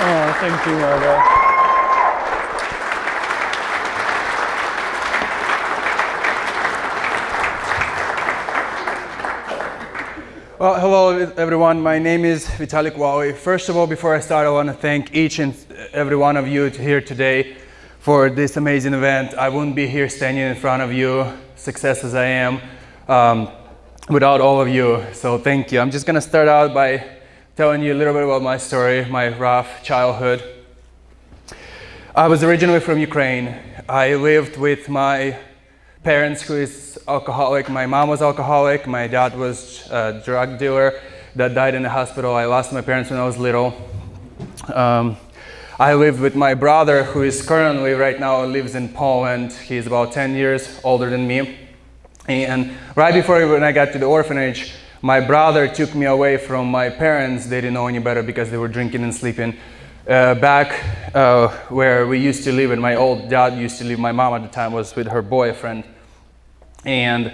Oh, thank you, Walle. Well, hello everyone. My name is Vitalik Walle. First of all, before I start, I want to thank each and every one of you here today for this amazing event. I wouldn't be here standing in front of you, success as I am, without all of you. So thank you. I'm just going to start out by telling you a little bit about my story, my rough childhood. I was originally from Ukraine. I lived with my parents who is alcoholic. My mom was alcoholic. My dad was a drug dealer that died in the hospital. I lost my parents when I was little. I lived with my brother who is currently right now lives in Poland. He's about 10 years older than me. And right before when I got to the orphanage, my brother took me away from my parents. They didn't know any better because they were drinking and sleeping. Back where we used to live and my old dad used to live, my mom at the time was with her boyfriend. And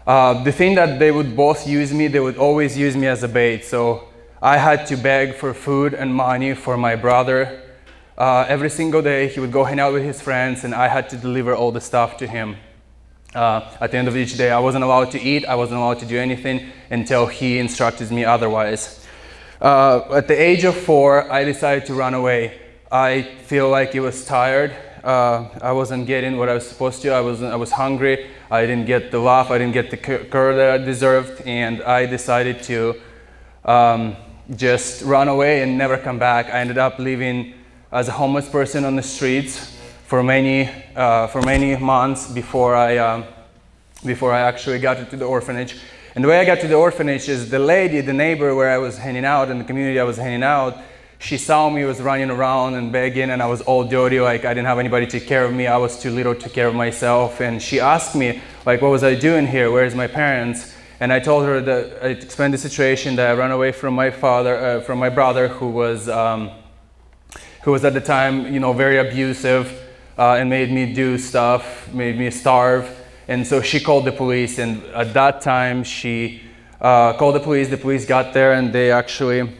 the thing that they would both use me, they would always use me as a bait. So I had to beg for food and money for my brother. Every single day he would go hang out with his friends and I had to deliver all the stuff to him. At the end of each day I wasn't allowed to eat, I wasn't allowed to do anything until he instructed me otherwise. At the age of 4, I decided to run away. I feel like I was tired. I wasn't getting what I was supposed to. I was hungry. I didn't get the love. I didn't get the care that I deserved. And I decided to just run away and never come back. I ended up living as a homeless person on the streets for many months before I actually got into the orphanage. And the way I got to the orphanage is the lady, the neighbor where I was hanging out, in the community I was hanging out, she saw me, was running around and begging, and I was all dirty, like I didn't have anybody to take care of me. I was too little to take care of myself. And she asked me, like, what was I doing here? Where's my parents? And I told her that I explained the situation, that I ran away from my father, from my brother, who was at the time, very abusive, and made me do stuff, made me starve. And so she called the police, and at that time she called the police. The police got there and they actually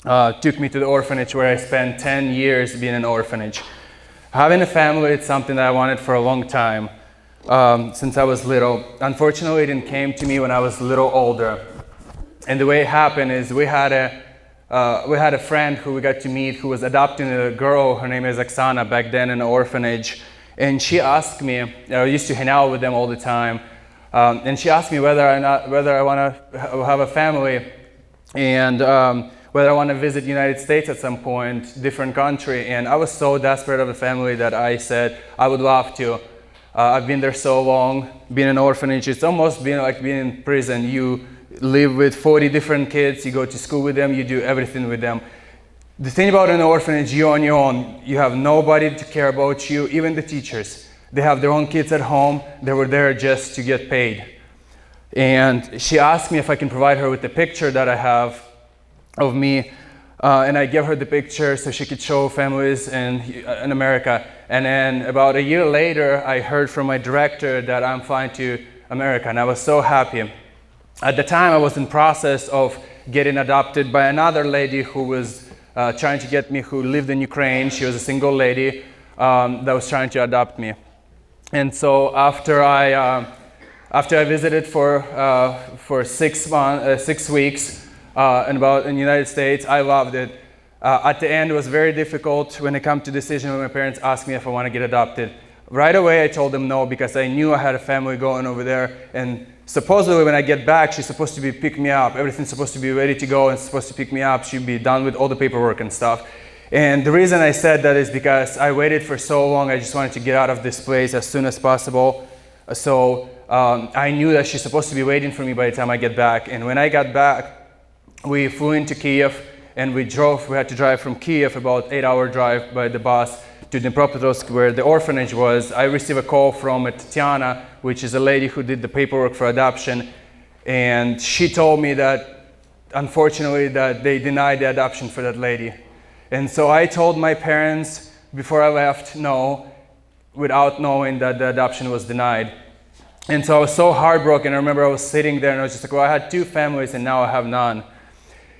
took me to the orphanage where I spent 10 years being an orphanage. Having a family is something that I wanted for a long time, since I was little. Unfortunately, it didn't came to me when I was a little older. And the way it happened is we had a friend who we got to meet who was adopting a girl. Her name is Oksana, back then in an orphanage. And she asked me, I used to hang out with them all the time, and she asked me whether I want to have a family and whether I want to visit the United States at some point, different country. And I was so desperate of a family that I said I would love to. I've been there so long, being an orphanage, it's almost been like being in prison. You live with 40 different kids, you go to school with them, you do everything with them. The thing about an orphanage, you're on your own. You have nobody to care about you, even the teachers. They have their own kids at home. They were there just to get paid. And she asked me if I can provide her with the picture that I have of me. And I gave her the picture so she could show families in America. And then about a year later, I heard from my director that I'm flying to America. And I was so happy. At the time, I was in process of getting adopted by another lady who was trying to get me, who lived in Ukraine. She was a single lady that was trying to adopt me. And so after I visited for 6 weeks in the United States, I loved it. At the end, it was very difficult when it came to decision when my parents asked me if I want to get adopted. Right away, I told them no because I knew I had a family going over there, and supposedly when I get back, she's supposed to be pick me up. Everything's supposed to be ready to go and supposed to pick me up. She'd be done with all the paperwork and stuff. And the reason I said that is because I waited for so long. I just wanted to get out of this place as soon as possible. So I knew that she's supposed to be waiting for me by the time I get back. And when I got back, we flew into Kiev and we had to drive from Kiev, about 8-hour drive by the bus, to Dnipropetrovsk, where the orphanage was. I received a call from Tatiana, which is a lady who did the paperwork for adoption, and she told me that, unfortunately, that they denied the adoption for that lady. And so I told my parents before I left no, without knowing that the adoption was denied. And so I was so heartbroken. I remember I was sitting there and I was just like, well, I had 2 families and now I have none.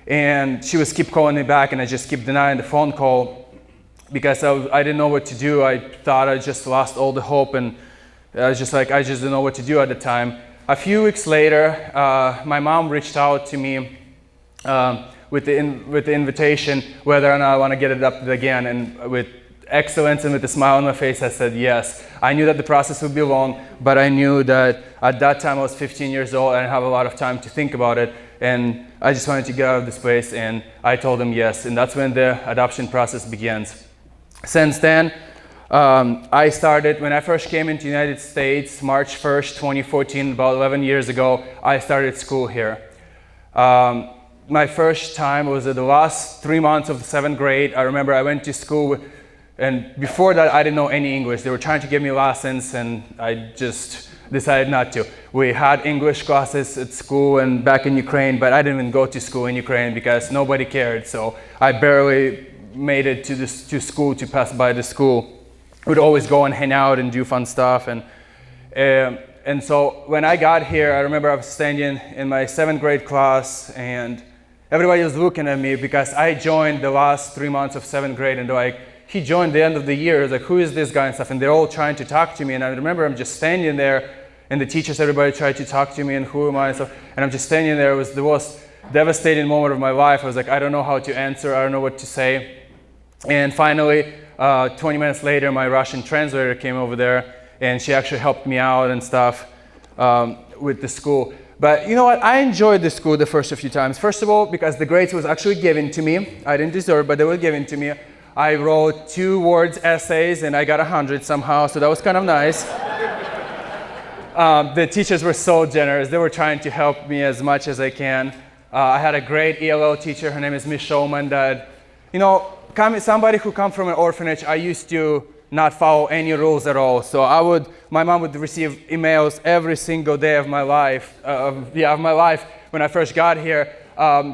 And she was keep calling me back, and I just keep denying the phone call because I didn't know what to do. I thought I just lost all the hope, and I was just like, I just didn't know what to do at the time. A few weeks later, my mom reached out to me with the invitation whether or not I want to get adopted again, and with excellence and with a smile on my face, I said yes. I knew that the process would be long, but I knew that at that time I was 15 years old and I have a lot of time to think about it, and I just wanted to get out of this place, and I told them yes, and that's when the adoption process begins. Since then, I started, when I first came into the United States, March 1st, 2014, about 11 years ago, I started school here. My first time was at the last 3 months of the 7th grade. I remember I went to school, and before that I didn't know any English. They were trying to give me lessons, and I just decided not to. We had English classes at school and back in Ukraine, but I didn't even go to school in Ukraine because nobody cared, so I barely made it to school, to pass by the school. We'd always go and hang out and do fun stuff, and so when I got here, I remember I was standing in my 7th grade class, and everybody was looking at me because I joined the last 3 months of 7th grade, and they're like, he joined the end of the year. It's like, who is this guy and stuff? And they're all trying to talk to me, and I remember I'm just standing there, and the teachers, everybody tried to talk to me, and who am I and stuff, and I'm just standing there. It was the most devastating moment of my life. I was like, I don't know how to answer, I don't know what to say. And finally, 20 minutes later, my Russian translator came over there, and she actually helped me out and stuff with the school. But you know what? I enjoyed the school the first few times. First of all, because the grades was actually given to me. I didn't deserve it, but they were given to me. I wrote 2 words essays, and I got 100 somehow, so that was kind of nice. The teachers were so generous. They were trying to help me as much as I can. I had a great ELL teacher. Her name is Miss Showman. That, you know, somebody who comes from an orphanage, I used to not follow any rules at all. So my mom would receive emails every single day of my life, when I first got here,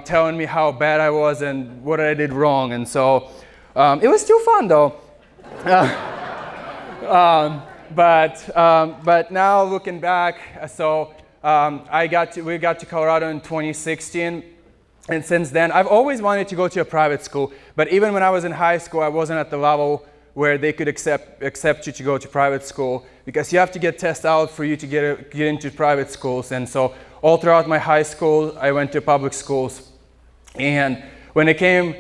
telling me how bad I was and what I did wrong. And so it was still fun though. But now looking back, so we got to Colorado in 2016. And since then, I've always wanted to go to a private school, but even when I was in high school, I wasn't at the level where they could accept you to go to private school, because you have to get tested out for you to get into private schools. And so all throughout my high school, I went to public schools. And when it came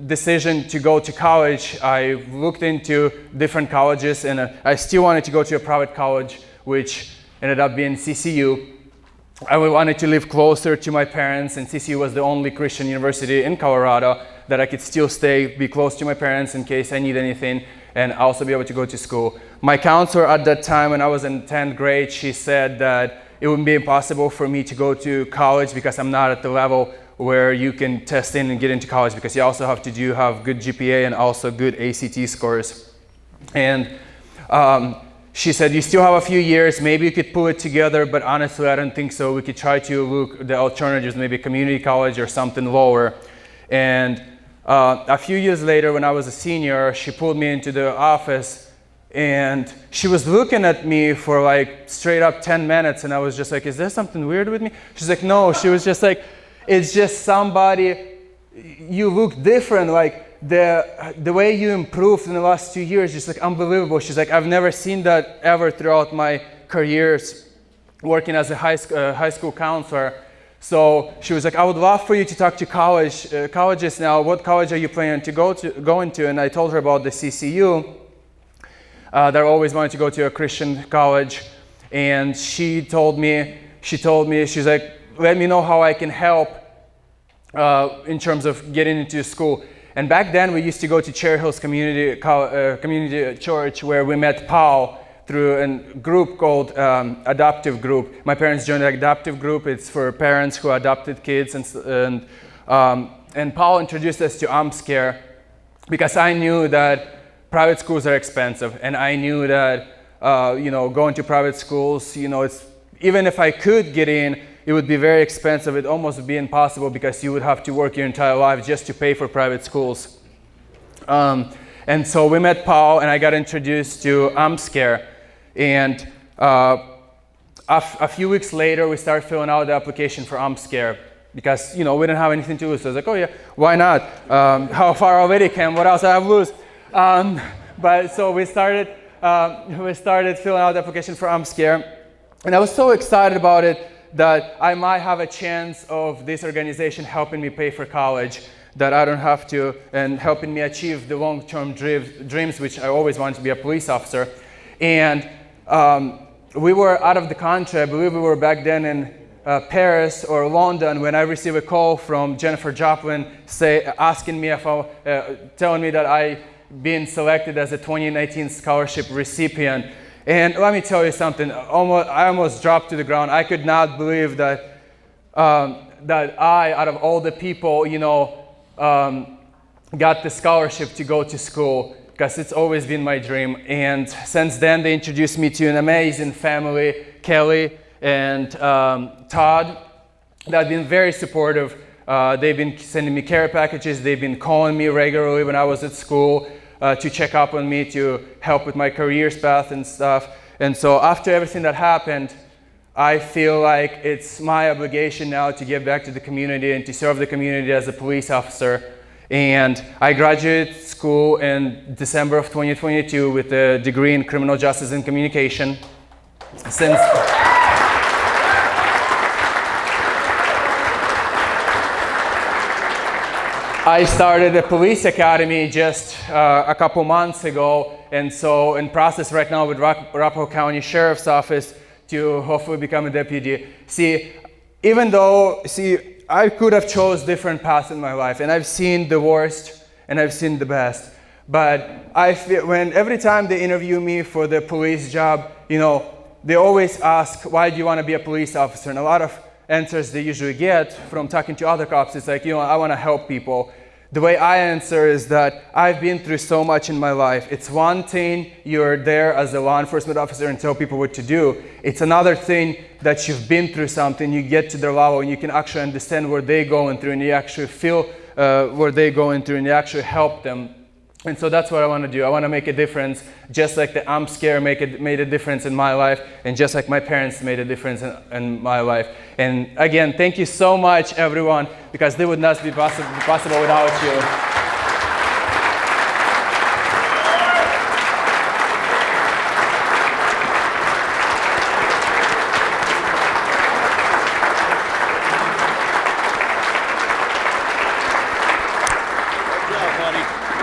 decision to go to college, I looked into different colleges, and I still wanted to go to a private college, which ended up being CCU. I wanted to live closer to my parents, and CCU was the only Christian university in Colorado that I could still be close to my parents in case I need anything, and also be able to go to school. My counselor at that time, when I was in 10th grade, she said that it would be impossible for me to go to college because I'm not at the level where you can test in and get into college, because you also have to have good GPA and also good ACT scores. And she said, you still have a few years, maybe you could pull it together, but honestly, I don't think so. We could try to look at the alternatives, maybe community college or something lower. And a few years later, when I was a senior, she pulled me into the office, and she was looking at me for like straight up 10 minutes, and I was just like, is there something weird with me? She's like, no. She was just like, it's just somebody, you look different, like the way you improved in the last 2 years, just like unbelievable. She's like, I've never seen that ever throughout my careers working as a high school counselor. So she was like, I would love for you to talk to colleges now. What college are you planning to go into? And I told her about the CCU. That I always wanted to go to a Christian college. And she told me, she's like, let me know how I can help in terms of getting into school. And back then, we used to go to Cherry Hills Community Church, where we met Paul through a group called Adoptive Group. My parents joined the Adoptive Group. It's for parents who adopted kids. And Paul introduced us to AmScare, because I knew that private schools are expensive. And I knew that going to private schools, even if I could get in, it would be very expensive. It'd almost be impossible, because you would have to work your entire life just to pay for private schools. And so we met Paul, and I got introduced to AmScare. And a few weeks later, we started filling out the application for AmScare. because we didn't have anything to lose. So I was like, oh yeah, why not? How far already, Cam? What else I have to lose? But so we started filling out the application for AmScare, and I was so excited about it that I might have a chance of this organization helping me pay for college, that I don't have to, and helping me achieve the long-term dreams, which I always wanted to be a police officer. And we were out of the country. I believe we were back then in Paris or London when I received a call from Jennifer Joplin asking me telling me that I been selected as a 2019 scholarship recipient. And let me tell you something, I almost dropped to the ground. I could not believe that out of all the people, got the scholarship to go to school, because it's always been my dream. And since then, they introduced me to an amazing family, Kelly and Todd, that have been very supportive. They've been sending me care packages. They've been calling me regularly when I was at school to check up on me, to help with my career path and stuff. And so after everything that happened, I feel like it's my obligation now to give back to the community and to serve the community as a police officer. And I graduated school in December of 2022 with a degree in criminal justice and communication. Since I started a police academy just a couple months ago, and so in process right now with Arapahoe County Sheriff's Office to hopefully become a deputy. I could have chose different paths in my life, and I've seen the worst and I've seen the best. But I feel every time they interview me for the police job, they always ask, why do you want to be a police officer? And a lot of answers they usually get from talking to other cops, it's like, I want to help people. The way I answer is that I've been through so much in my life. It's one thing you're there as a law enforcement officer and tell people what to do. It's another thing that you've been through something, you get to their level and you can actually understand what they're going through, and you actually feel what they're going through, and you actually help them. And so that's what I want to do. I want to make a difference, just like the AmScare made a difference in my life, and just like my parents made a difference in my life. And again, thank you so much, everyone, because this would not be possible without you.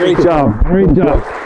Great job. Great job.